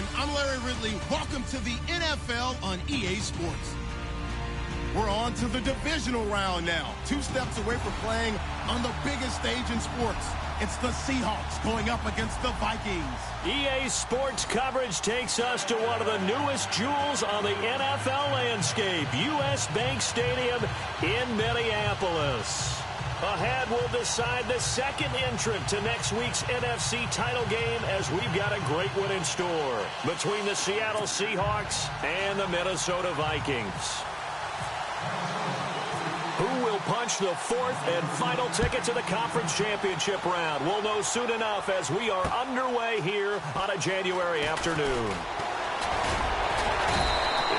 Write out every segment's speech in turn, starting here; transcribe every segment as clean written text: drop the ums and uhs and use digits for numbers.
everyone. I'm Larry Ridley. Welcome to the NFL on EA Sports. We're on to the divisional round now. 2 steps away from playing on the biggest stage in sports. It's the Seahawks going up against the Vikings. EA Sports coverage takes us to one of the newest jewels on the NFL landscape, US Bank Stadium in Minneapolis. Ahead, we'll decide the second entrant to next week's NFC title game as we've got a great one in store between the Seattle Seahawks and the Minnesota Vikings. Who will punch the 4th and final ticket to the conference championship round? We'll know soon enough as we are underway here on a January afternoon.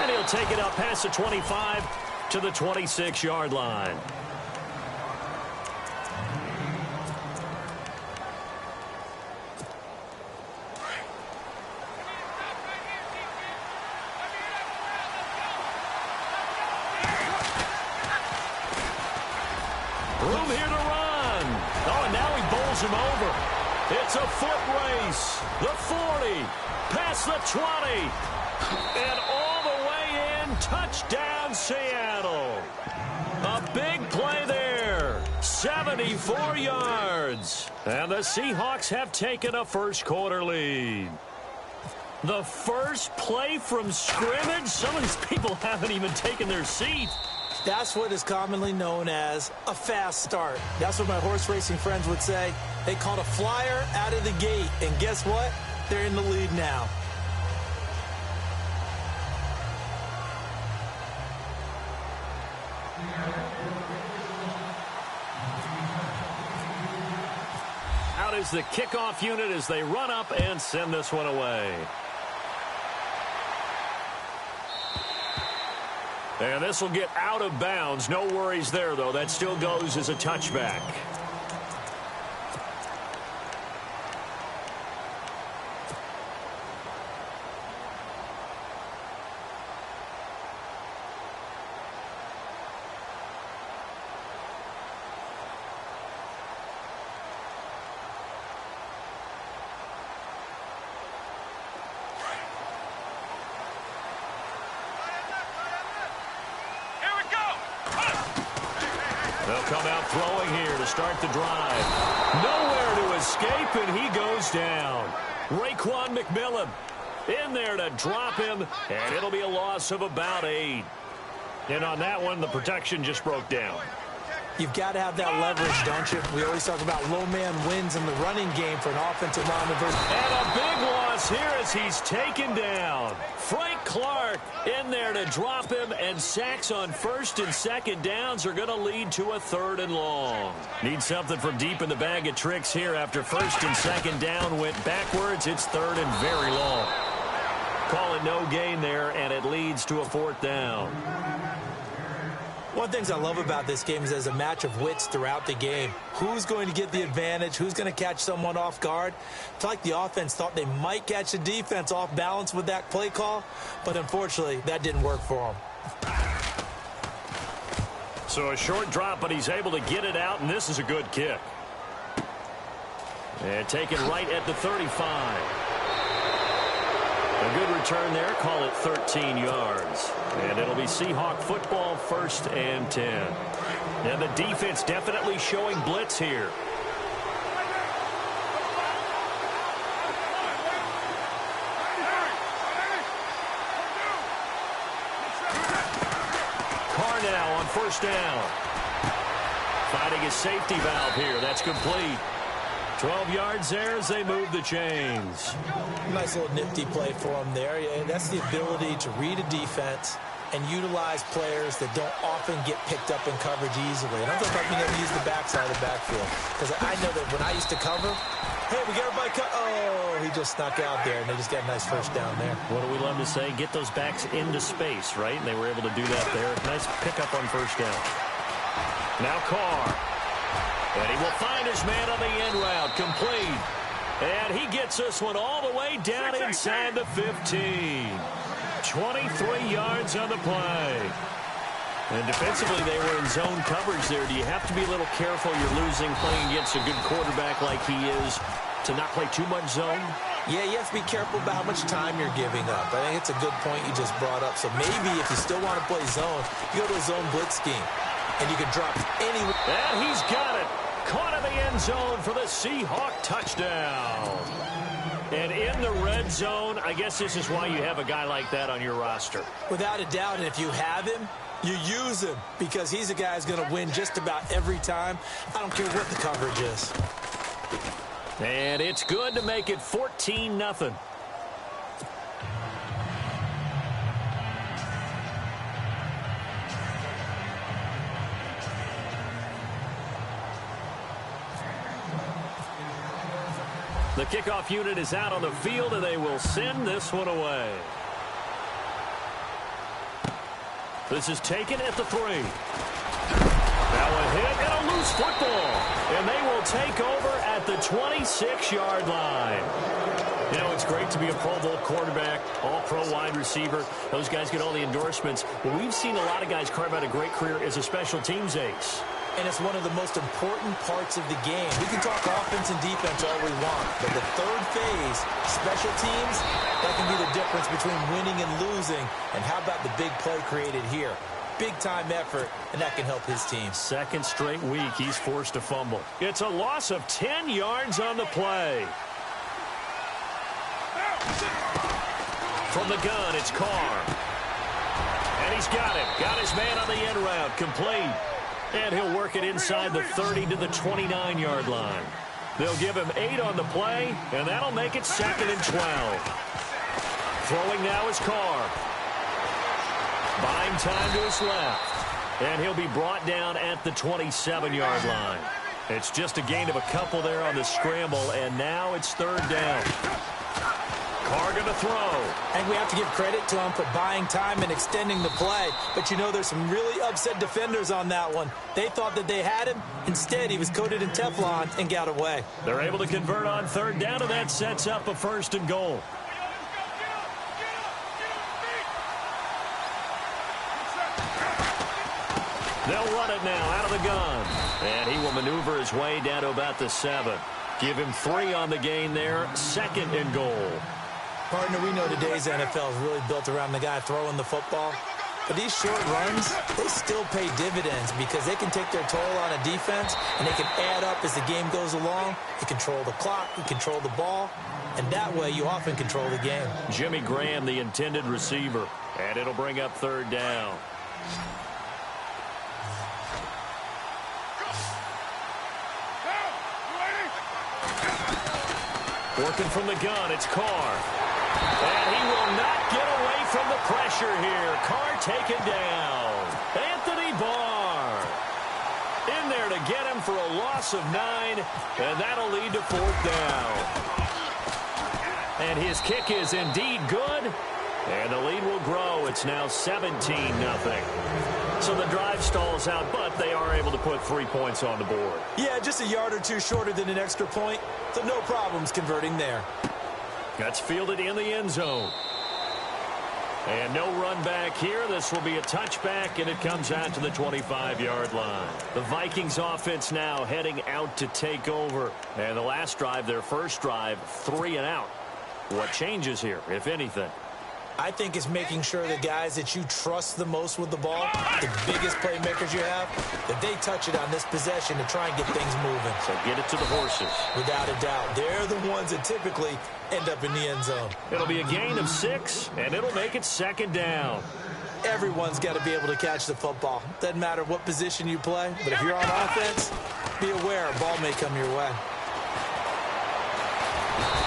And he'll take it up past the 25 to the 26-yard line. Room here to run. Oh, and now he bowls him over. It's a foot race. The 40, past the 20, and all the way in. Touchdown, Seattle. A big play there. 74 yards. And the Seahawks have taken a first-quarter lead. The first play from scrimmage. Some of these people haven't even taken their seat. That's what is commonly known as a fast start. That's what my horse racing friends would say. They caught a flyer out of the gate, and guess what? They're in the lead now. Out is the kickoff unit as they run up and send this one away. And this will get out of bounds. No worries there, though. That still goes as a touchback. They'll come out throwing here to start the drive. Nowhere to escape, and he goes down. Raekwon McMillan in there to drop him, and it'll be a loss of about 8. And on that one, the protection just broke down. You've got to have that leverage, don't you? We always talk about low man wins in the running game for an offensive lineman. And a big loss here as he's taken down. Frank Clark in there to drop him, and sacks on 1st and 2nd downs are going to lead to a 3rd and long. Need something from deep in the bag of tricks here after 1st and 2nd down went backwards. It's 3rd and very long. Call it no gain there, and it leads to a 4th down. One of the things I love about this game is there's a match of wits throughout the game. Who's going to get the advantage? Who's going to catch someone off guard? I feel like the offense thought they might catch the defense off balance with that play call, but unfortunately, that didn't work for them. So a short drop, but he's able to get it out, and this is a good kick. And taken right at the 35. A good return there. Call it 13 yards. And it'll be Seahawk football, 1st and 10. And the defense definitely showing blitz here. Carr now on 1st down. Finding his safety valve here. That's complete. 12 yards there as they move the chains. Nice little nifty play for him there. Yeah, that's the ability to read a defense and utilize players that don't often get picked up in coverage easily. And I'm talking about being able to use the backside of the backfield. Because I know that when I used to cover, hey, we got everybody oh, he just snuck out there, and they just got a nice 1st down there. What do we love to say? Get those backs into space, right? And they were able to do that there. Nice pickup on 1st down. Now Carr. And he will find his man on the end route. Complete. And he gets this one all the way down inside the 15. 23 yards on the play. And defensively, they were in zone coverage there. Do you have to be a little careful? You're losing playing against a good quarterback like he is to not play too much zone? Yeah, you have to be careful about how much time you're giving up. I think it's a good point you just brought up. So maybe if you still want to play zone, you go to a zone blitz scheme, and you can drop anywhere. And he's got it. Caught in the end zone for the Seahawk touchdown. And in the red zone, I guess this is why you have a guy like that on your roster. Without a doubt, and if you have him, you use him because he's a guy who's going to win just about every time. I don't care what the coverage is. And it's good to make it 14-0. The kickoff unit is out on the field, and they will send this one away. This is taken at the 3. Now a hit and a loose football. And they will take over at the 26-yard line. You know, it's great to be a Pro Bowl quarterback, all-pro wide receiver. Those guys get all the endorsements. But we've seen a lot of guys carve out a great career as a special teams ace. And it's one of the most important parts of the game. We can talk offense and defense all we want, but the third phase, special teams, that can be the difference between winning and losing. And how about the big play created here? Big-time effort, and that can help his team. Second straight week, he's forced to fumble. It's a loss of 10 yards on the play. From the gun, it's Carr. And he's got it. Got his man on the end route, complete. And he'll work it inside the 30 to the 29-yard line. They'll give him 8 on the play, and that'll make it 2nd and 12. Throwing now is Carr. Buying time to his left. And he'll be brought down at the 27-yard line. It's just a gain of a couple there on the scramble, and now it's 3rd down. Carr going to throw. And we have to give credit to him for buying time and extending the play. But you know there's some really upset defenders on that one. They thought that they had him. Instead, he was coated in Teflon and got away. They're able to convert on 3rd down, and that sets up a 1st and goal. They'll run it now out of the gun. And he will maneuver his way down to about the 7. Give him 3 on the gain there. 2nd and goal. Partner, we know today's NFL is really built around the guy throwing the football. But these short runs, they still pay dividends because they can take their toll on a defense, and they can add up as the game goes along. You control the clock, you control the ball, and that way you often control the game. Jimmy Graham, the intended receiver, and it'll bring up 3rd down. Working from the gun, it's Carr. And he will not get away from the pressure here. Carr taken down. Anthony Barr in there to get him for a loss of 9, and that'll lead to 4th down. And his kick is indeed good, and the lead will grow. It's now 17-0. So the drive stalls out, but they are able to put 3 points on the board. Yeah, just a yard or two shorter than an extra point, so no problems converting there. That's fielded in the end zone. And no run back here. This will be a touchback, and it comes out to the 25-yard line. The Vikings offense now heading out to take over. And the last drive, their first drive, 3 and out. What changes here, if anything? I think it's making sure the guys that you trust the most with the ball, the biggest playmakers you have, that they touch it on this possession to try and get things moving. So get it to the horses. Without a doubt. They're the ones that typically end up in the end zone. It'll be a gain of 6, and it'll make it 2nd down. Everyone's got to be able to catch the football. Doesn't matter what position you play, but if you're on offense, be aware a ball may come your way.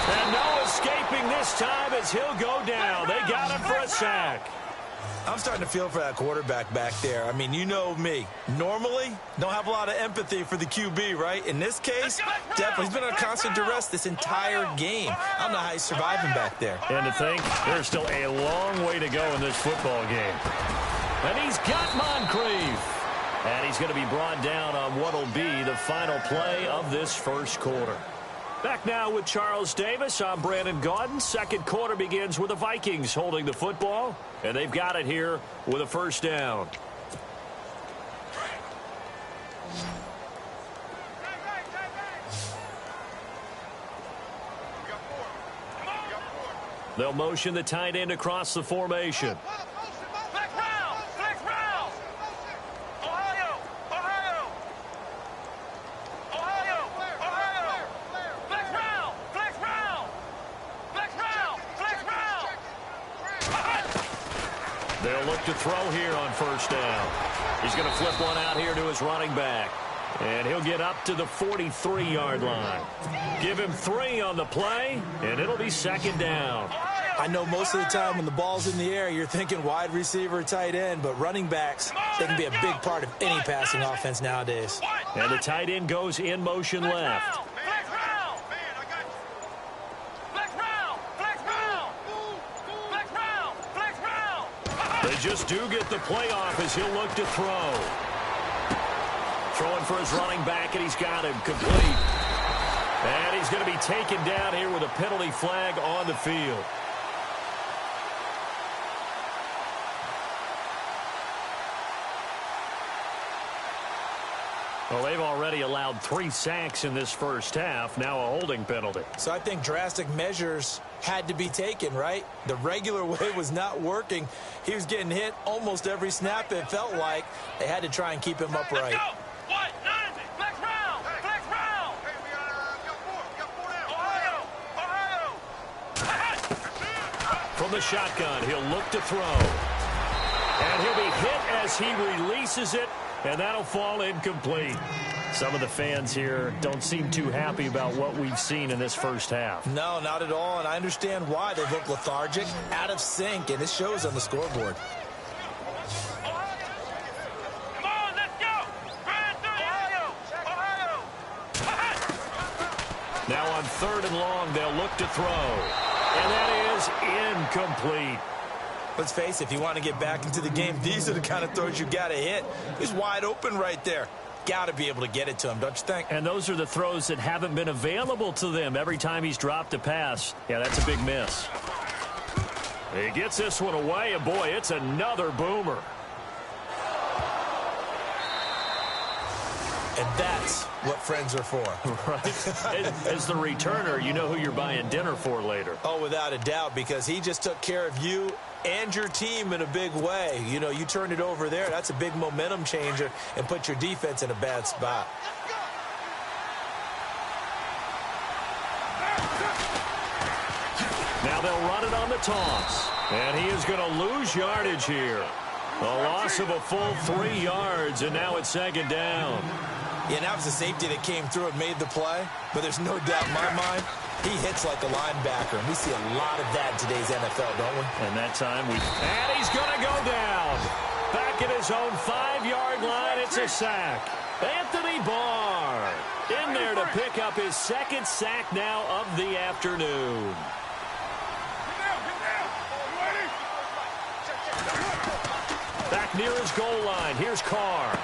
And no escaping this time as he'll go down. They got him for a sack. I'm starting to feel for that quarterback back there. I mean, you know me. Normally, don't have a lot of empathy for the QB, right? In this case, definitely. He's been under constant duress this entire game. I don't know how he's surviving back there. And to think, there's still a long way to go in this football game. And he's got Moncrief. And he's going to be brought down on what will be the final play of this first quarter. Back now with Charles Davis. I'm Brandon Gaudin. Second quarter begins with the Vikings holding the football, and they've got it here with a 1st down. They'll motion the tight end across the formation. They'll look to throw here on first down. He's going to flip one out here to his running back. And he'll get up to the 43-yard line. Give him 3 on the play, and it'll be second down. I know most of the time when the ball's in the air, you're thinking wide receiver, tight end, but running backs, they can be a big part of any passing offense nowadays. And the tight end goes in motion left. They just do get the play off as he'll look to throw. Throwing for his running back, and he's got him complete. And he's going to be taken down here with a penalty flag on the field. Well, they've already allowed 3 sacks in this first half. Now a holding penalty. So I think drastic measures had to be taken, right? The regular way was not working. He was getting hit almost every snap, it felt like. They had to try and keep him upright. From the shotgun, he'll look to throw. And he'll be hit as he releases it, and that'll fall incomplete. Some of the fans here don't seem too happy about what we've seen in this first half. No, not at all, and I understand why. They look lethargic, out of sync, and it shows on the scoreboard. Now on 3rd and long, they'll look to throw. And that is incomplete. Let's face it, if you want to get back into the game, these are the kind of throws you got to hit. He's wide open right there. Got to be able to get it to him, don't you think? And those are the throws that haven't been available to them every time he's dropped a pass. Yeah, that's a big miss. He gets this one away, and boy, it's another boomer. And that's what friends are for. Right. As the returner, you know who you're buying dinner for later. Oh, without a doubt, because he just took care of you and your team in a big way. You know, you turned it over there. That's a big momentum changer and put your defense in a bad spot. Now they'll run it on the toss. And he is going to lose yardage here. A loss of a full 3 yards, and now it's second down. Yeah, that was the safety that came through and made the play. But there's no doubt in my mind, he hits like a linebacker. And we see a lot of that in today's NFL, don't we? And that time and he's going to go down. Back at his own 5-yard line, it's a sack. Anthony Barr in there to pick up his 2nd sack now of the afternoon. Back near his goal line. Here's Carr.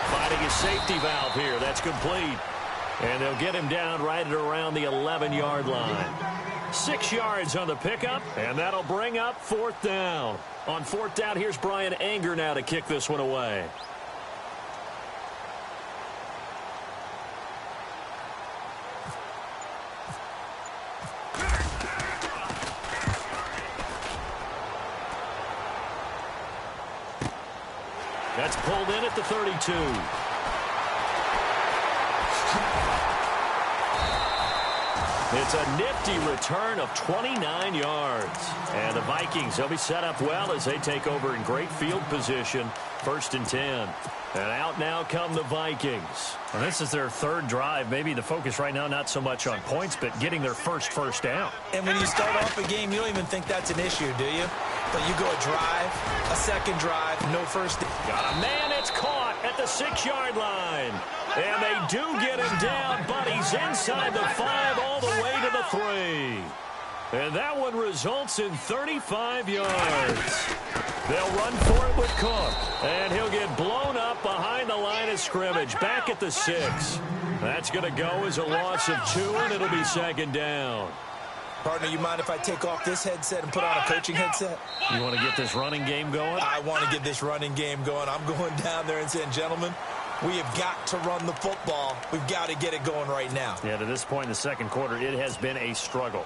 Finding his safety valve here. That's complete. And they'll get him down right at around the 11-yard line. 6 yards on the pickup, and that'll bring up 4th down. On 4th down, here's Brian Anger now to kick this one away. That's pulled in at the 32. It's a nifty return of 29 yards. And the Vikings, they'll be set up well as they take over in great field position. 1st and 10. And out now come the Vikings. Well, this is their 3rd drive. Maybe the focus right now not so much on points, but getting their first down. And when you start off a game, you don't even think that's an issue, do you? But you go a drive, a 2nd drive, no first. Got a man, it's caught at the 6-yard line. And they do get him down, but he's inside the 5 all the way to the 3. And that one results in 35 yards. They'll run for it with Cook. And he'll get blown up behind the line of scrimmage, back at the 6. That's going to go as a loss of 2, and it'll be 2nd down. Partner, you mind if I take off this headset and put on a coaching headset? You want to get this running game going? I want to get this running game going. I'm going down there and saying, gentlemen, we have got to run the football. We've got to get it going right now. Yeah, to this point in the 2nd quarter, it has been a struggle.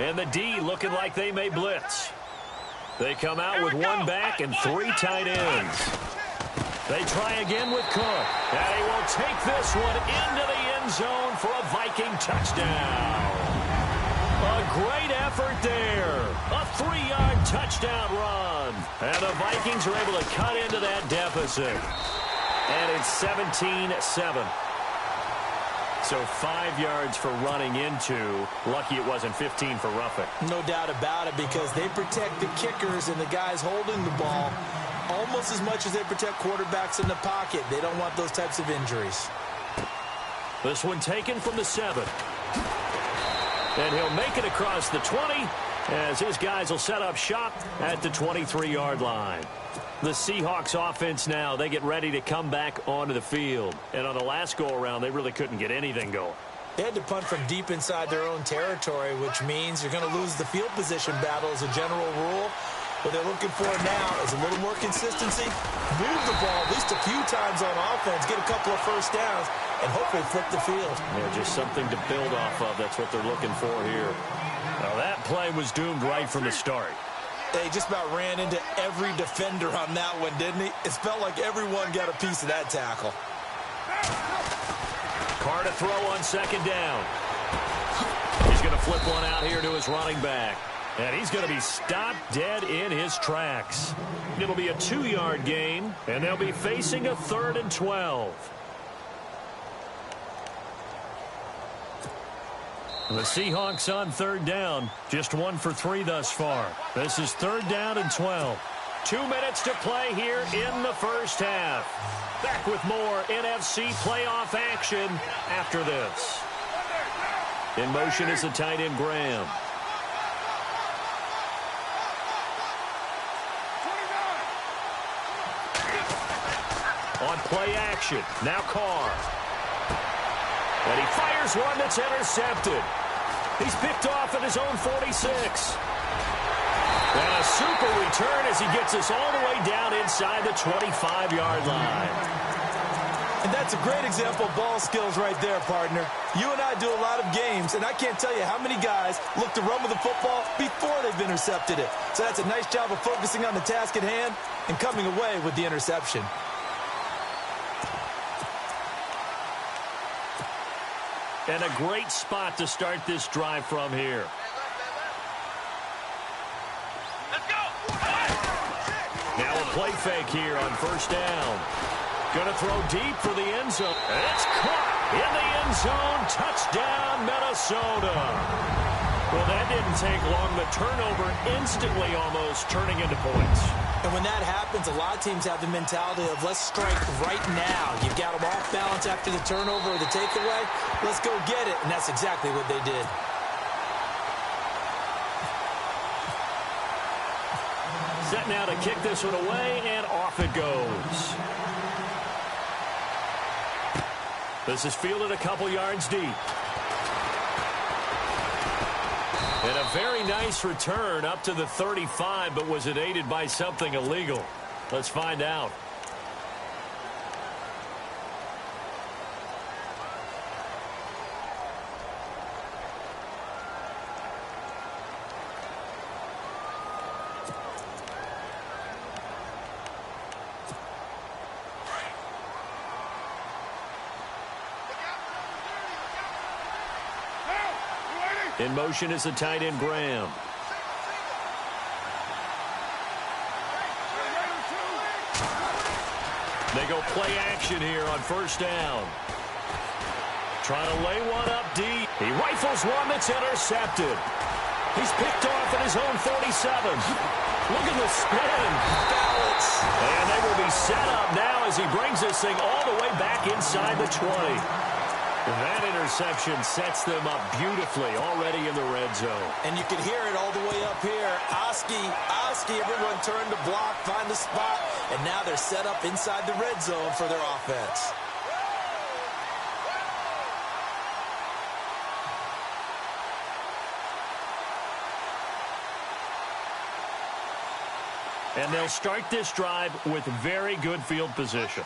And the D looking like they may blitz. They come out with one back and three tight ends. They try again with Cook. And he will take this one into the end zone for a Viking touchdown. A great effort there. A 3-yard touchdown run. And the Vikings are able to cut into that deficit. And it's 17-7. So 5 yards for running into. Lucky it wasn't 15 for roughing. No doubt about it, because they protect the kickers and the guys holding the ball almost as much as they protect quarterbacks in the pocket. They don't want those types of injuries. This one taken from the 7. And he'll make it across the 20 as his guys will set up shop at the 23-yard line. The Seahawks offense now, they get ready to come back onto the field. And on the last go-around, they really couldn't get anything going. They had to punt from deep inside their own territory, which means you're going to lose the field position battle as a general rule. What they're looking for now is a little more consistency, move the ball at least a few times on offense, get a couple of first downs, and hopefully flip the field. Yeah, just something to build off of. That's what they're looking for here. Now, that play was doomed right from the start. They just about ran into every defender on that one, didn't he? It felt like everyone got a piece of that tackle. Carr to throw on second down. He's going to flip one out here to his running back. And he's going to be stopped dead in his tracks. It'll be a 2-yard gain, and they'll be facing a 3rd and 12. The Seahawks on 3rd down. Just 1 for 3 thus far. This is 3rd down and 12. 2 minutes to play here in the first half. Back with more NFC playoff action after this. In motion is the tight end Graham. On play action, now Carr. And he fires one that's intercepted. He's picked off at his own 46. And a super return as he gets us all the way down inside the 25-yard line. And that's a great example of ball skills right there, partner. You and I do a lot of games, and I can't tell you how many guys look to run with the football before they've intercepted it. So that's a nice job of focusing on the task at hand and coming away with the interception. And a great spot to start this drive from here. Let's go. Now a play fake here on first down. Going to throw deep for the end zone. And it's caught in the end zone. Touchdown, Minnesota. Well, that didn't take long. The turnover instantly almost turning into points. And when that happens, a lot of teams have the mentality of let's strike right now. You've got them off balance after the turnover or the takeaway. Let's go get it. And that's exactly what they did. Set now to kick this one away, and off it goes. This is fielded a couple yards deep. And a very nice return up to the 35, but was it aided by something illegal? Let's find out. In motion is the tight end Graham. They go play action here on first down. Trying to lay one up deep. He rifles one that's intercepted. He's picked off at his own 47. Look at the spin. Balance. And they will be set up now as he brings this thing all the way back inside the 20. That interception sets them up beautifully already in the red zone. And you can hear it all the way up here. Oski, everyone turned to block, find the spot, and now they're set up inside the red zone for their offense. And they'll start this drive with very good field position.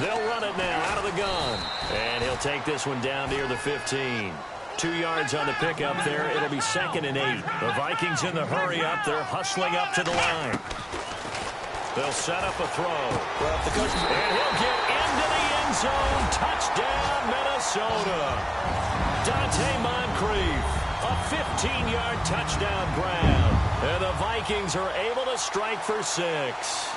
They'll run it now out of the gun. And he'll take this one down near the 15. 2 yards on the pickup there. It'll be 2nd and 8. The Vikings in the hurry up. They're hustling up to the line. They'll set up a throw. And he'll get into the end zone. Touchdown, Minnesota. Dante Moncrief, a 15-yard touchdown grab. And the Vikings are able to strike for 6.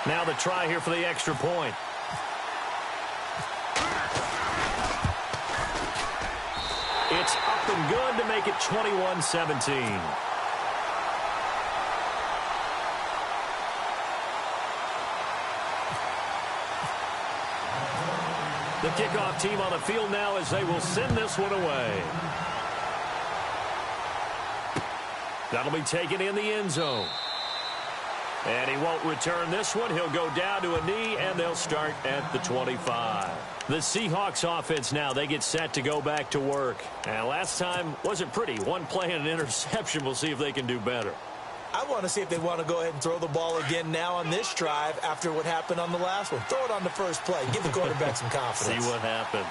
Now the try here for the extra point. It's up and good to make it 21-17. The kickoff team on the field now as they will send this one away. That'll be taken in the end zone. And he won't return this one. He'll go down to a knee, and they'll start at the 25. The Seahawks offense now, they get set to go back to work. And last time wasn't pretty. One play and an interception. We'll see if they can do better. I want to see if they want to go ahead and throw the ball again now on this drive after what happened on the last one. Throw it on the first play. Give the quarterback some confidence. See what happens.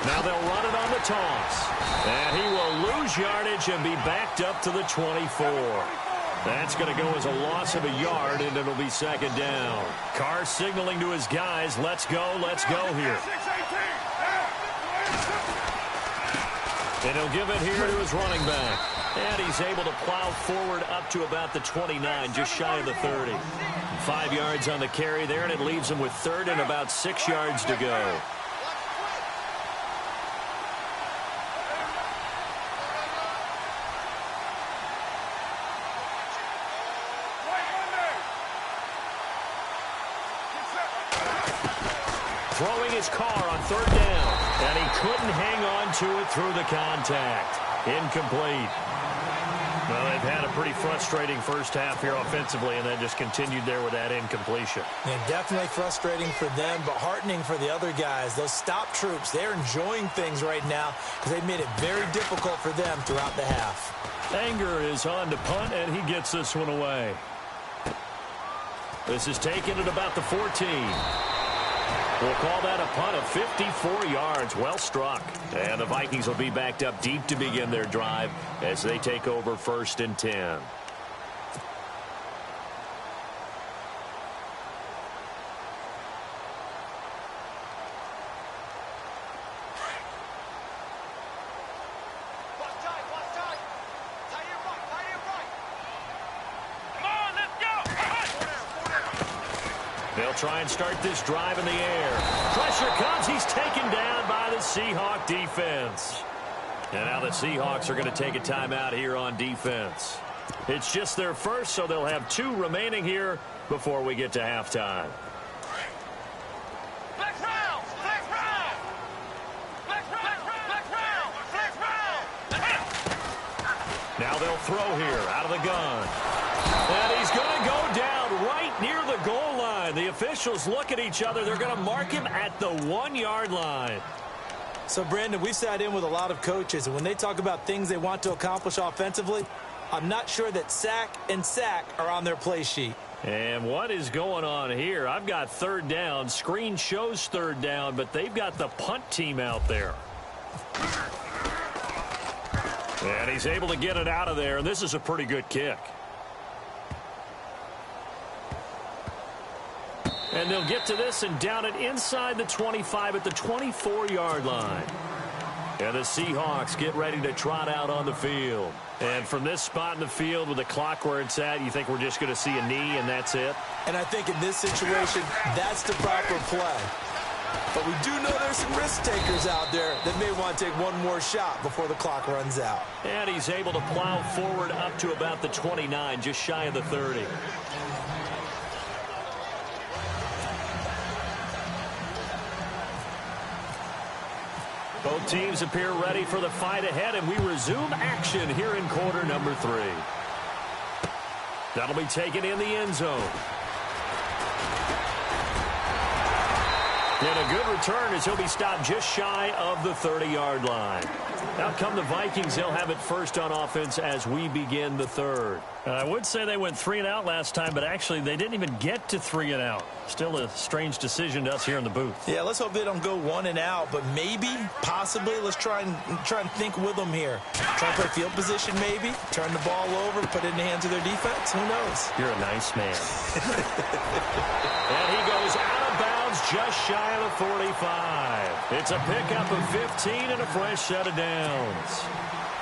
Now they'll run it on the toss. And he will lose yardage and be backed up to the 24. That's going to go as a loss of a yard, and it'll be 2nd down. Carr signaling to his guys, let's go here. And he'll give it here to his running back. And he's able to plow forward up to about the 29, just shy of the 30. 5 yards on the carry there, and it leaves him with 3rd and about 6 yards to go. Throwing his Carr on 3rd down. And he couldn't hang on to it through the contact. Incomplete. Well, they've had a pretty frustrating first half here offensively, and then just continued there with that incompletion. Yeah, definitely frustrating for them, but heartening for the other guys. Those stop troops, they're enjoying things right now because they've made it very difficult for them throughout the half. Anger is on to punt, and he gets this one away. This is taken at about the 14. We'll call that a punt of 54 yards. Well struck. And the Vikings will be backed up deep to begin their drive as they take over 1st and 10. They'll try and start this drive in the air. Pressure comes. He's taken down by the Seahawk defense. And now the Seahawks are going to take a timeout here on defense. It's just their first, so they'll have 2 remaining here before we get to halftime. Now they'll throw here out of the gun. And he's going to go down right near the goal line. The officials look at each other. They're going to mark him at the 1-yard line. So, Brandon, we sat in with a lot of coaches, and when they talk about things they want to accomplish offensively, I'm not sure that sack and sack are on their play sheet. And what is going on here? I've got 3rd down. Screen shows 3rd down, but they've got the punt team out there. And he's able to get it out of there, and this is a pretty good kick. And they'll get to this and down it inside the 25 at the 24-yard line. And the Seahawks get ready to trot out on the field. And from this spot in the field with the clock where it's at, you think we're just going to see a knee and that's it? And I think in this situation, that's the proper play. But we do know there's some risk takers out there that may want to take one more shot before the clock runs out. And he's able to plow forward up to about the 29, just shy of the 30. Both teams appear ready for the fight ahead, and we resume action here in quarter number 3. That'll be taken in the end zone. And a good return as he'll be stopped just shy of the 30-yard line. Out come the Vikings. They'll have it first on offense as we begin the third. I would say they went 3 and out last time, but actually they didn't even get to 3 and out. Still a strange decision to us here in the booth. Yeah, let's hope they don't go 1 and out, but maybe, possibly, let's try and think with them here. Try and play field position maybe, turn the ball over, put it in the hands of their defense. Who knows? You're a nice man. And he goes out of bounds just shy of the 45. It's a pickup of 15 and a fresh set of downs.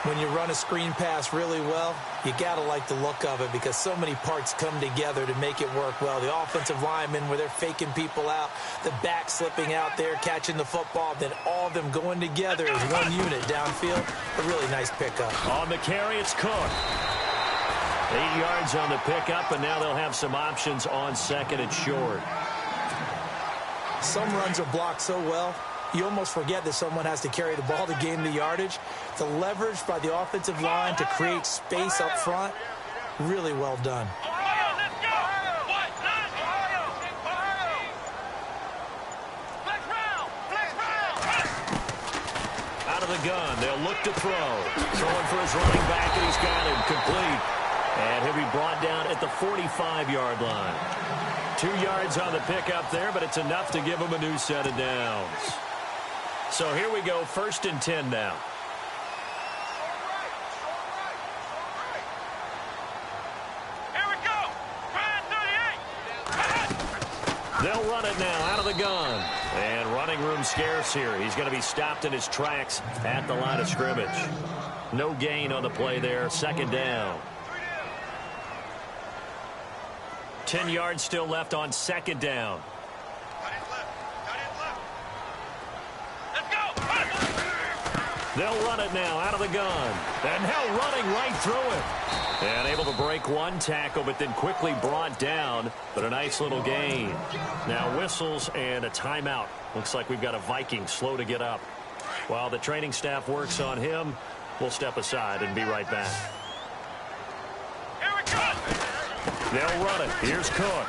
When you run a screen pass really well, you got to like the look of it because so many parts come together to make it work well. The offensive linemen where they're faking people out, the back slipping out there, catching the football, then all of them going together as one unit downfield. A really nice pickup. On the carry, it's Cook. 8 yards on the pickup, and now they'll have some options on second and short. Some runs are blocked so well, you almost forget that someone has to carry the ball to gain the yardage. The leverage by the offensive line to create space up front, really well done. Out of the gun, they'll look to throw. Throwing for his running back, and he's got him complete. And he'll be brought down at the 45-yard line. 2 yards on the pickup there, but it's enough to give him a new set of downs. So here we go, 1st and 10 now. Here we go. Try 38. They'll run it now out of the gun. And running room scarce here. He's going to be stopped in his tracks at the line of scrimmage. No gain on the play there. 2nd down. 10 yards still left on 2nd down. They'll run it now out of the gun. And now running right through it. And able to break one tackle, but then quickly brought down. But a nice little gain. Now whistles and a timeout. Looks like we've got a Viking slow to get up. While the training staff works on him, we'll step aside and be right back. Here we go. They'll run it. Here's Cook.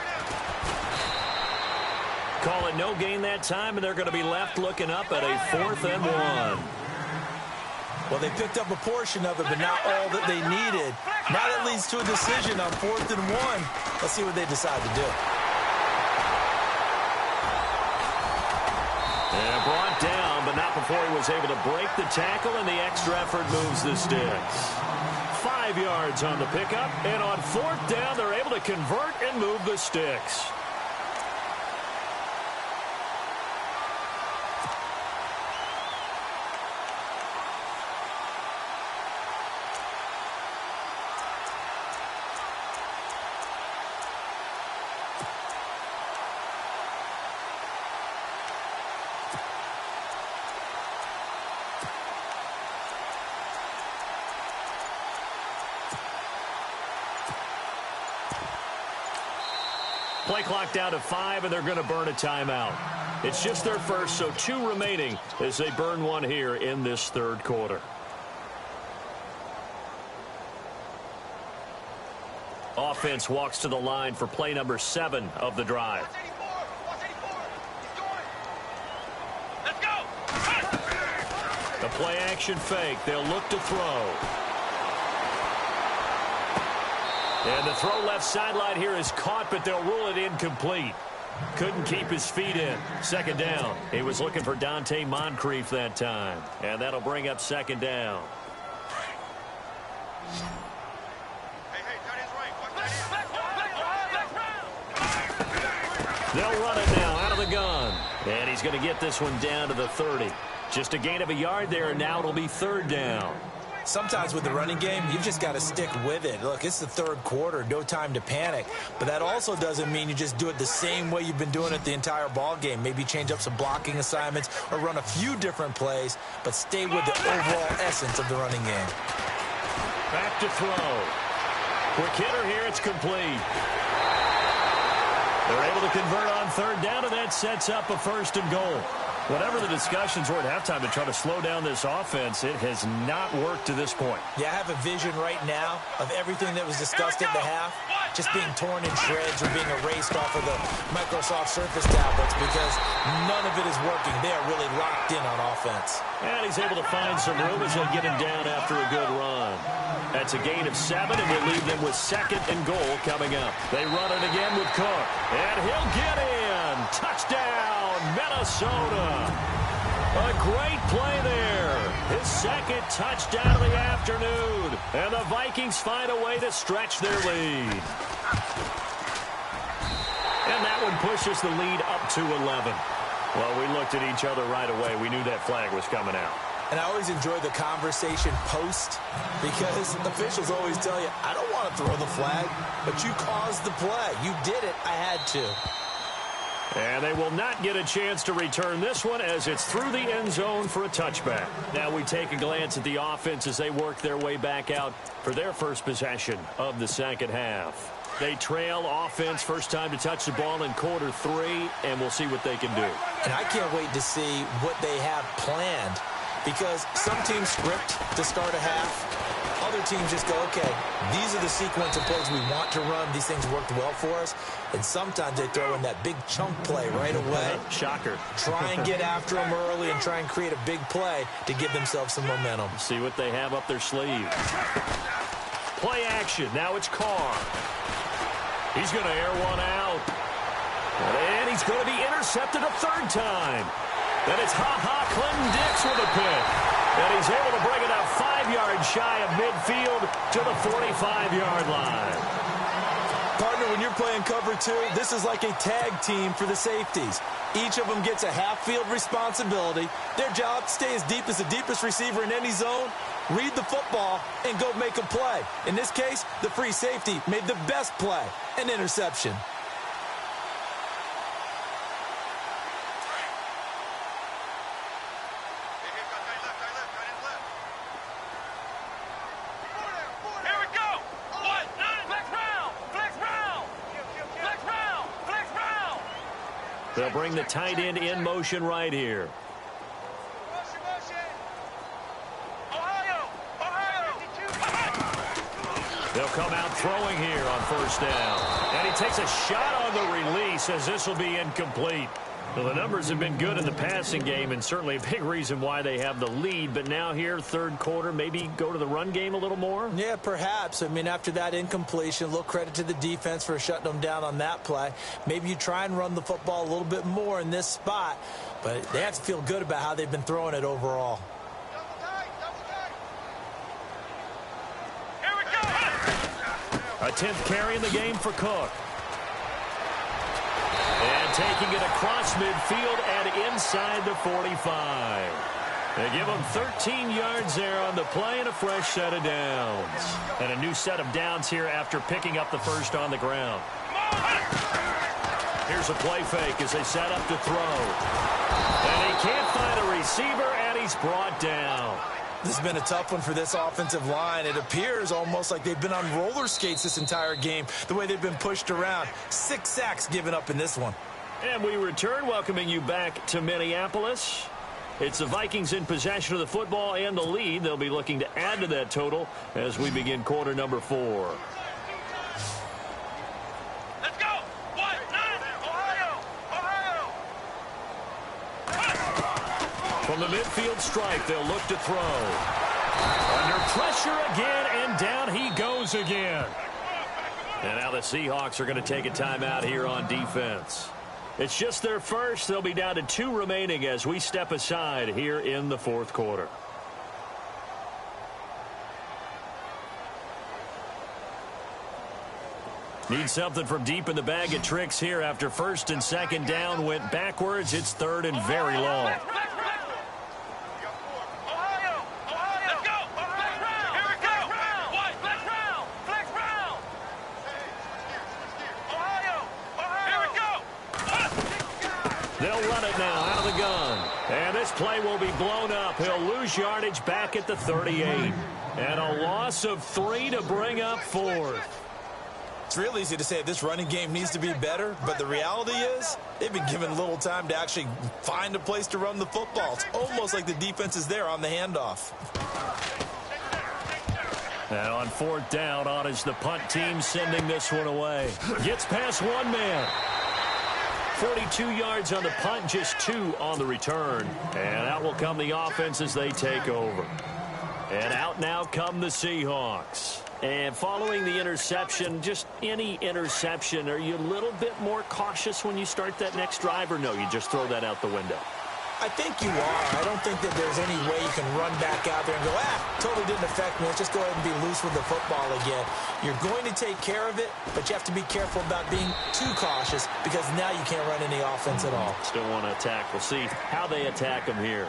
Call it no gain that time, and they're going to be left looking up at a 4th and 1. Well, they picked up a portion of it, but not all that they needed. Now that leads to a decision on 4th and 1. Let's see what they decide to do. And brought down, but not before he was able to break the tackle, and the extra effort moves the sticks. 5 yards on the pickup, and on 4th down, they're able to convert and move the sticks. Play clock down to 5, and they're going to burn a timeout. It's just their first, so 2 remaining as they burn one here in this 3rd quarter. Offense walks to the line for play number 7 of the drive. Let's go. The play action fake. They'll look to throw. And the throw left sideline here is caught, but they'll rule it incomplete. Couldn't keep his feet in. 2nd down. He was looking for Dante Moncrief that time. And that'll bring up 2nd down. They'll run it now out of the gun. And he's going to get this one down to the 30. Just a gain of a yard there, and now it'll be 3rd down. Sometimes with the running game, you've just got to stick with it. Look, it's the 3rd quarter, no time to panic. But that also doesn't mean you just do it the same way you've been doing it the entire ball game. Maybe change up some blocking assignments or run a few different plays, but stay with the overall essence of the running game. Back to throw. Quick hitter here, it's complete. They're able to convert on 3rd down, and that sets up a 1st and goal. Whatever the discussions were at halftime to try to slow down this offense, it has not worked to this point. Yeah, I have a vision right now of everything that was discussed at the half just being torn in shreds or being erased off of the Microsoft Surface tablets because none of it is working. They are really locked in on offense. And he's able to find some room as they get him down after a good run. That's a gain of 7, and will leave them with 2nd and goal coming up. They run it again with Cook, and he'll get in. Touchdown, Minnesota. A great play there. His 2nd touchdown of the afternoon. And the Vikings find a way to stretch their lead. And that one pushes the lead up to 11. Well, we looked at each other right away. We knew that flag was coming out. And I always enjoy the conversation post because officials always tell you, I don't want to throw the flag, but you caused the play. You did it. I had to. And they will not get a chance to return this one as it's through the end zone for a touchback. Now we take a glance at the offense as they work their way back out for their first possession of the second half. They trail offense, first time to touch the ball in quarter 3, and we'll see what they can do. And I can't wait to see what they have planned because some teams script to start a half. Other teams just go, okay, these are the sequence of plays we want to run. These things worked well for us. And sometimes they throw in that big chunk play right away. Shocker. Try and get after them early and try and create a big play to give themselves some momentum. See what they have up their sleeve. Play action. Now it's Carr. He's going to air one out. And he's going to be intercepted a 3rd time. Then it's Clinton Dix with a pick. And he's able to bring it out 5 yards shy of midfield to the 45-yard line. Partner, when you're playing cover 2, this is like a tag team for the safeties. Each of them gets a half-field responsibility. Their job, stay as deep as the deepest receiver in any zone, read the football, and go make a play. In this case, the free safety made the best play, an interception. They'll bring the tight end in motion right here. They'll come out throwing here on first down. And he takes a shot on the release as this will be incomplete. Well, the numbers have been good in the passing game and certainly a big reason why they have the lead. But now here, 3rd quarter, maybe go to the run game a little more? Yeah, perhaps. I mean, after that incompletion, a little credit to the defense for shutting them down on that play. Maybe you try and run the football a little bit more in this spot. But they have to feel good about how they've been throwing it overall. Here we go. A 10th carry in the game for Cook. And taking it across midfield and inside the 45. They give him 13 yards there on the play and a fresh set of downs. And a new set of downs here after picking up the first on the ground. Here's a play fake as they set up to throw. And he can't find a receiver, and he's brought down. This has been a tough one for this offensive line. It appears almost like they've been on roller skates this entire game, the way they've been pushed around. 6 sacks given up in this one. And we return, welcoming you back to Minneapolis. It's the Vikings in possession of the football and the lead. They'll be looking to add to that total as we begin quarter number 4. Let's go. 1-9. Ohio. From the midfield stripe, they'll look to throw. Under pressure again, and down he goes again. And now the Seahawks are going to take a timeout here on defense. It's just their first. They'll be down to 2 remaining as we step aside here in the 4th quarter. Need something from deep in the bag of tricks here after 1st and 2nd down went backwards. It's 3rd and very long. They'll run it now out of the gun. And this play will be blown up. He'll lose yardage back at the 38. And a loss of 3 to bring up 4th. It's real easy to say this running game needs to be better, but the reality is they've been given little time to actually find a place to run the football. It's almost like the defense is there on the handoff. And on 4th down, on is the punt team sending this one away. Gets past one man. 42 yards on the punt, just 2 on the return. And out will come the offense as they take over. And out now come the Seahawks. And following the interception, just any interception, are you a little bit more cautious when you start that next drive, or no, you just throw that out the window? I think you are. I don't think that there's any way you can run back out there and go, totally didn't affect me. Let's just go ahead and be loose with the football again. You're going to take care of it, but you have to be careful about being too cautious because now you can't run any offense at all. Still want to attack. We'll see how they attack them here.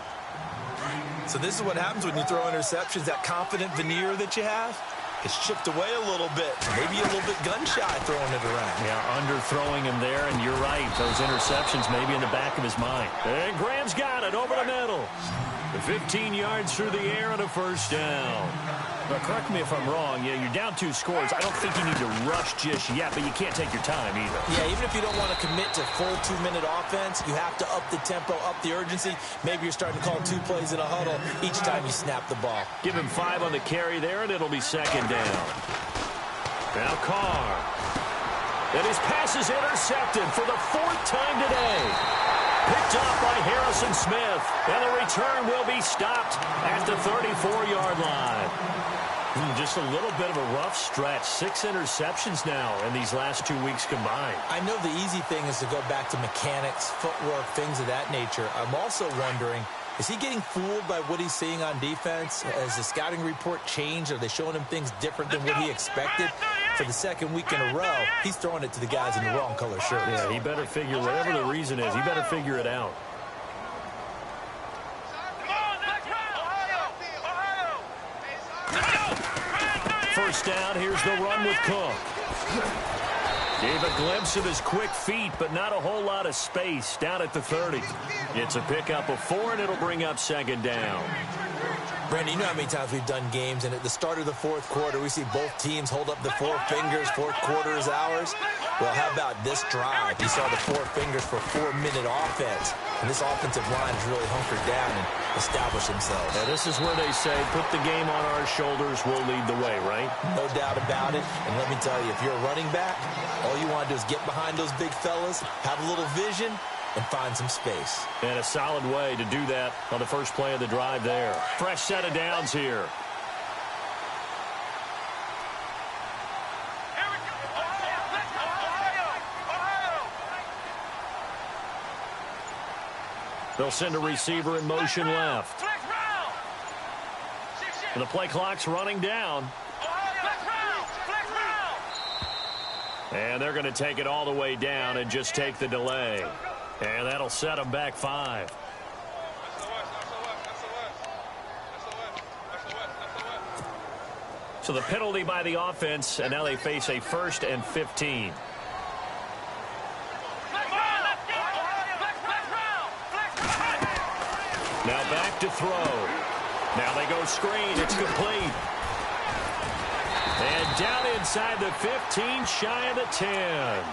So this is what happens when you throw interceptions, that confident veneer that you have. It's chipped away a little bit. Maybe a little bit gun-shy throwing it around. Yeah, underthrowing him there, and you're right. Those interceptions maybe in the back of his mind. And Graham's got it over the middle. 15 yards through the air and a first down. Now, correct me if I'm wrong. Yeah, you're down 2 scores. I don't think you need to rush just yet, but you can't take your time either. Yeah, even if you don't want to commit to full 2-minute offense, you have to up the tempo, up the urgency. Maybe you're starting to call 2 plays in a huddle each time you snap the ball. Give him 5 on the carry there, and it'll be 2nd down. Now Carr. And his pass is intercepted for the 4th time today. Picked up by Harrison Smith. And the return will be stopped at the 34-yard line. Just a little bit of a rough stretch. 6 interceptions now in these last 2 weeks combined. I know the easy thing is to go back to mechanics, footwork, things of that nature. I'm also wondering, is he getting fooled by what he's seeing on defense? Has the scouting report changed? Are they showing him things different than what he expected? For the 2nd week in a row, he's throwing it to the guys in the wrong color shirts. Yeah, he better figure, whatever the reason is, he better figure it out. First down, here's the run with Cook. Gave a glimpse of his quick feet, but not a whole lot of space down at the 30. It's a pickup of 4, and it'll bring up 2nd down. Brandon, you know how many times we've done games, and at the start of the 4th quarter, we see both teams hold up the 4 fingers, 4th quarter is ours. Well, how about this drive? You saw the 4 fingers for 4-minute offense, and this offensive line has really hunkered down and established themselves. Now, this is where they say, put the game on our shoulders, we'll lead the way, right? No doubt about it, and let me tell you, if you're a running back, all you want to do is get behind those big fellas, have a little vision, and find some space. And a solid way to do that on the first play of the drive there. Fresh set of downs here. They'll send a receiver in motion left. And the play clock's running down. And they're going to take it all the way down and just take the delay. And that'll set them back 5. So the penalty by the offense, and now they face a 1st and 15. Now back to throw. Now they go screen. It's complete. And down inside the 15, shy of the 10.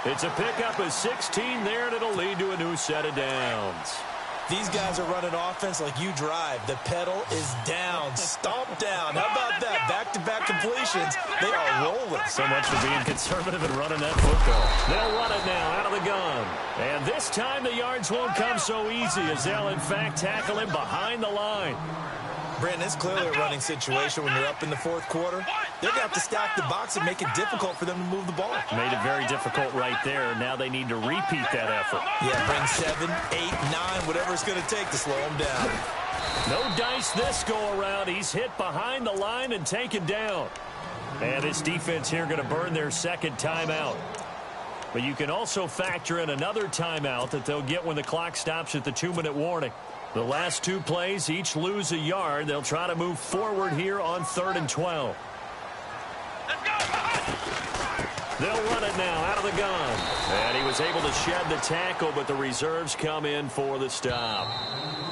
It's a pickup of 16 there, and it'll lead to a new set of downs. These guys are running offense like you drive. The pedal is down, stomp down. How about that? Back-to-back completions. They are rolling. So much for being conservative and running that football. They'll run it now out of the gun. And this time the yards won't come so easy as they'll, in fact, tackle him behind the line. Brandon, it's clearly a running situation when you're up in the 4th quarter. They're going to have to stack the box and make it difficult for them to move the ball. Made it very difficult right there. Now they need to repeat that effort. Yeah, bring 7, 8, 9, whatever it's going to take to slow them down. No dice this go-around. He's hit behind the line and taken down. And this defense here going to burn their 2nd timeout. But you can also factor in another timeout that they'll get when the clock stops at the 2-minute warning. The last 2 plays each lose a yard. They'll try to move forward here on 3rd and 12. They'll run it now out of the gun. And he was able to shed the tackle, but the reserves come in for the stop.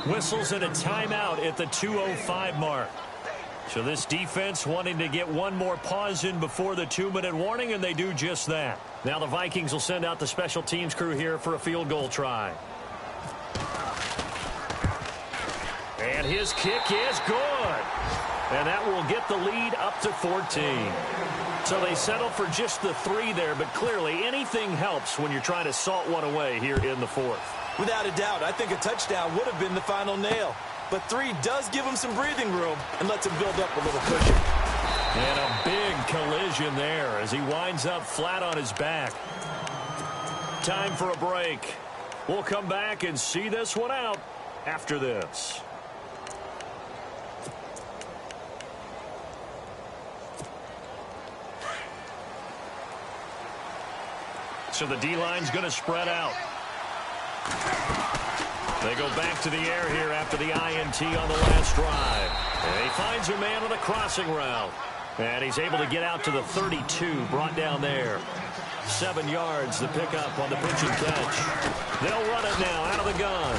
Whistles and a timeout at the 2:05 mark. So this defense wanting to get one more pause in before the 2-minute warning, and they do just that. Now the Vikings will send out the special teams crew here for a field goal try. And his kick is good. And that will get the lead up to 14. So they settle for just the 3 there, but clearly anything helps when you're trying to salt one away here in the 4th. Without a doubt, I think a touchdown would have been the final nail. But 3 does give him some breathing room and lets him build up a little cushion. And a big collision there as he winds up flat on his back. Time for a break. We'll come back and see this one out after this. So the D-line's going to spread out. They go back to the air here after the INT on the last drive. And he finds a man on a crossing route. And he's able to get out to the 32, brought down there. 7 yards the pickup on the pitch and catch. They'll run it now out of the gun.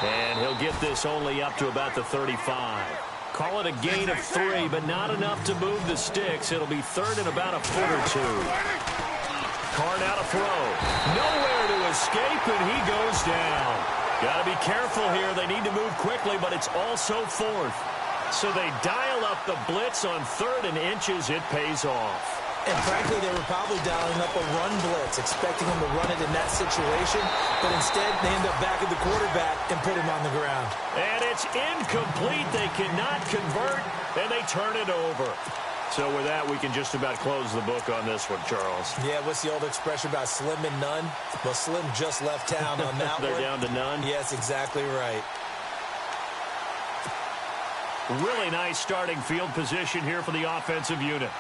And he'll get this only up to about the 35. Call it a gain of 3, but not enough to move the sticks. It'll be 3rd and about a foot or 2. Carr now to throw. Nowhere to escape, and he goes down. Got to be careful here. They need to move quickly, but it's also 4th. So they dial up the blitz on 3rd and inches. It pays off. And frankly, they were probably dialing up a run blitz, expecting him to run it in that situation. But instead, they end up back at the quarterback and put him on the ground. And it's incomplete. They cannot convert, and they turn it over. So with that, we can just about close the book on this one, Charles. Yeah, what's the old expression about slim and none? Well, Slim just left town on that They're one. down to none? Yes, exactly right. Really nice starting field position here for the offensive unit.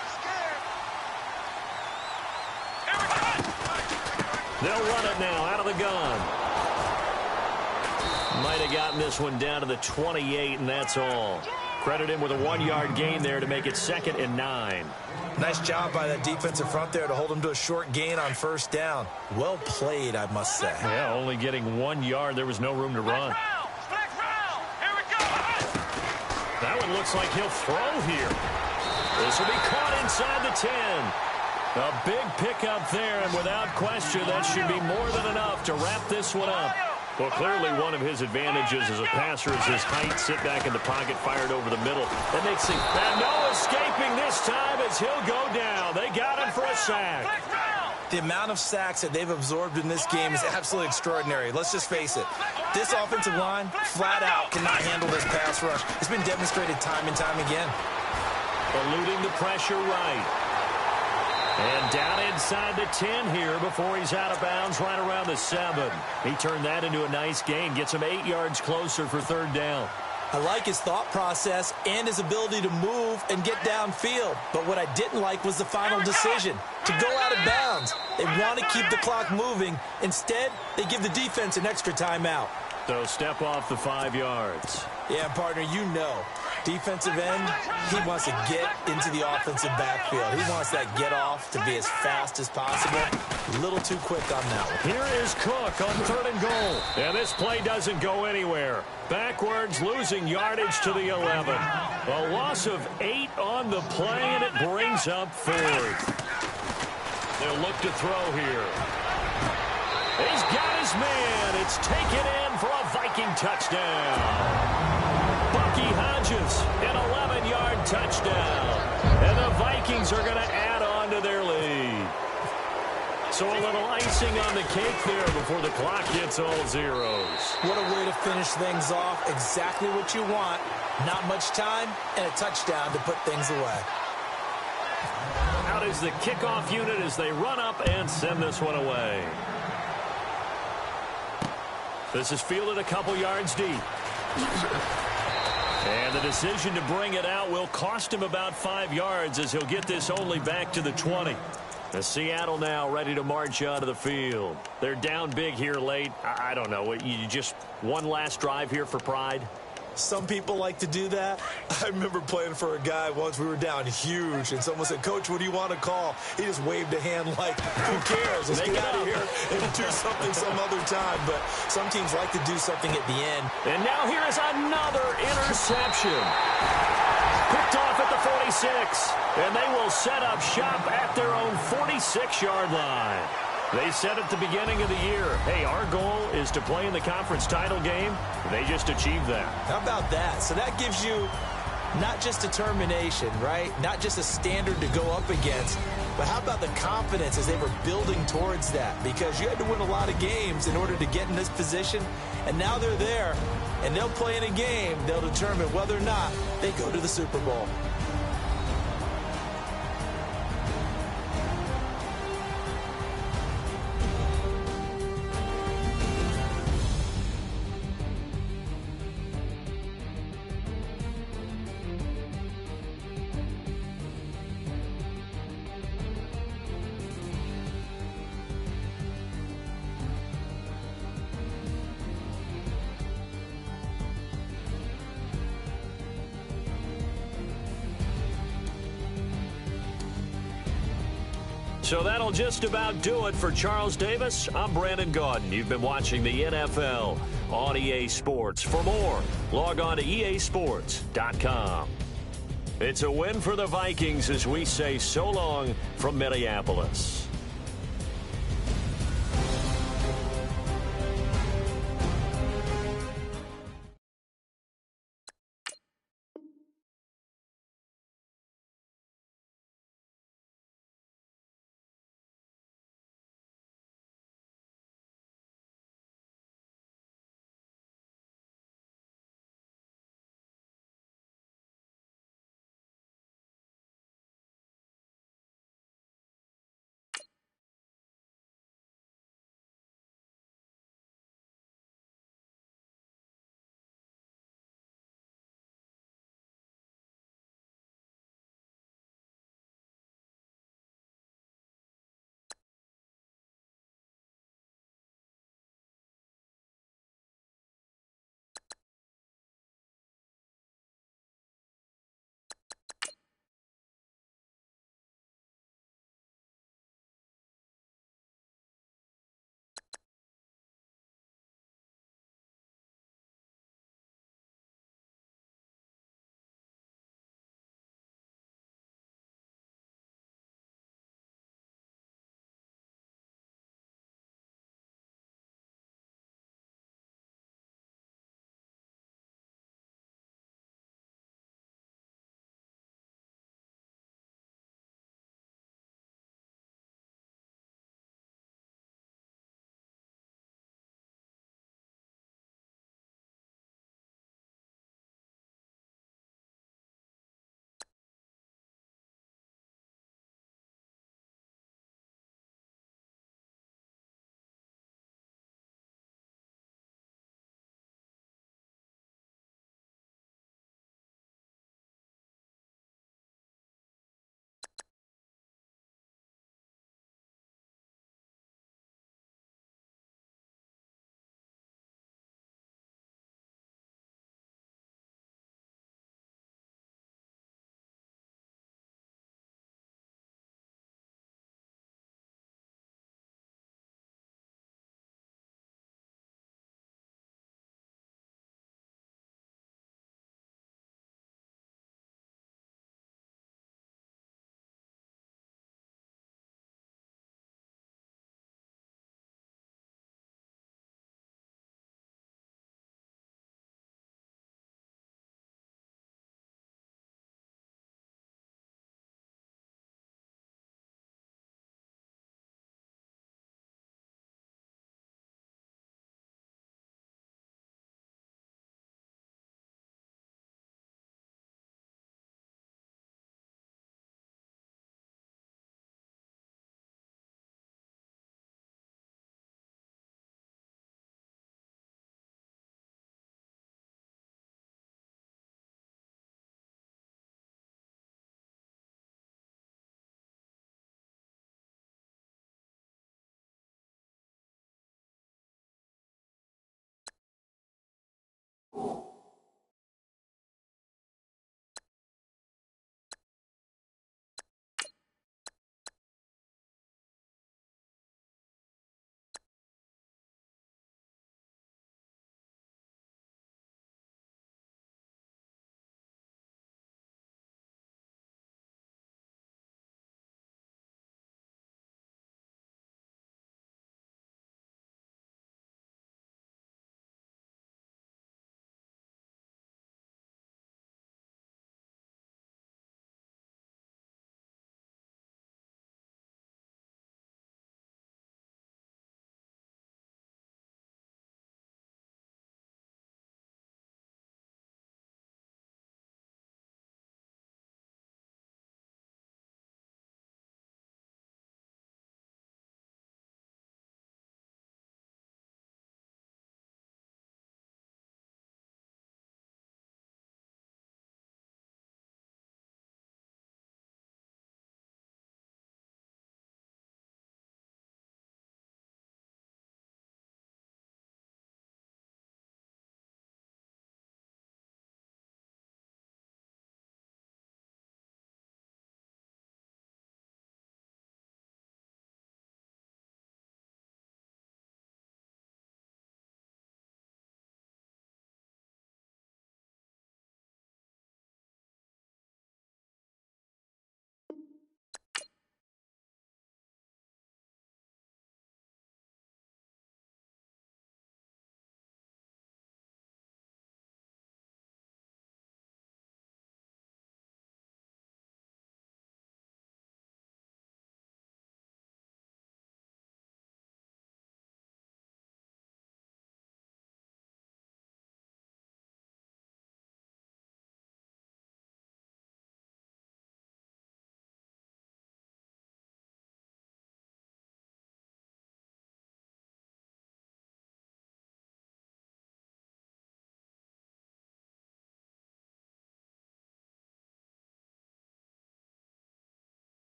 They'll run it now out of the gun. Might have gotten this one down to the 28, and that's all. Credit him with a 1-yard gain there to make it 2nd and 9. Nice job by that defensive front there to hold him to a short gain on 1st down. Well played, I must say. Yeah, only getting 1 yard. There was no room to run. That one looks like he'll throw here. This will be caught inside the 10. A big pickup there, and without question, that should be more than enough to wrap this one up. Well, clearly one of his advantages as a passer is his height. Sit back in the pocket, fired over the middle. That makes him... And no escaping this time as he'll go down. They got him for a sack. The amount of sacks that they've absorbed in this game is absolutely extraordinary. Let's just face it. This offensive line, flat out, cannot handle this pass rush. It's been demonstrated time and time again. Eluding the pressure right. And down inside the 10 here before he's out of bounds right around the 7. He turned that into a nice gain. Gets him 8 yards closer for 3rd down. I like his thought process and his ability to move and get downfield. But what I didn't like was the final decision, to go out of bounds. They want to keep the clock moving. Instead, they give the defense an extra timeout. So step off the 5 yards. Yeah, partner, you know. Defensive end, he wants to get into the offensive backfield. He wants that get off to be as fast as possible. A little too quick on that one. Here is Cook on 3rd and goal. And this play doesn't go anywhere. Backwards, losing yardage to the 11. A loss of 8 on the play, and it brings up 4th. They'll look to throw here. He's got his man. It's taken in for a Viking touchdown. Bucky Hodges, an 11-yard touchdown. And the Vikings are going to add on to their lead. So a little icing on the cake there before the clock hits all zeros. What a way to finish things off. Exactly what you want. Not much time and a touchdown to put things away. Out is the kickoff unit as they run up and send this one away. This is fielded a couple yards deep. And the decision to bring it out will cost him about 5 yards as he'll get this only back to the 20. The Seattle now ready to march onto the field. They're down big here late. I don't know. You just one last drive here for pride? Some people like to do that. I remember playing for a guy once. We were down huge, and someone said, "Coach, what do you want to call?" He just waved a hand like, who cares? Let's get out of here and do something some other time. But some teams like to do something at the end. And now here is another interception. Picked off at the 46. And they will set up shop at their own 46-yard line. They said at the beginning of the year, hey, our goal is to play in the conference title game. They just achieved that. How about that? So that gives you not just determination, right? Not just a standard to go up against, but how about the confidence as they were building towards that? Because you had to win a lot of games in order to get in this position, and now they're there, and they'll play in a game. They'll determine whether or not they go to the Super Bowl. So that'll just about do it for Charles Davis. I'm Brandon Gaudin. You've been watching the NFL on EA Sports. For more, log on to easports.com. It's a win for the Vikings as we say so long from Minneapolis.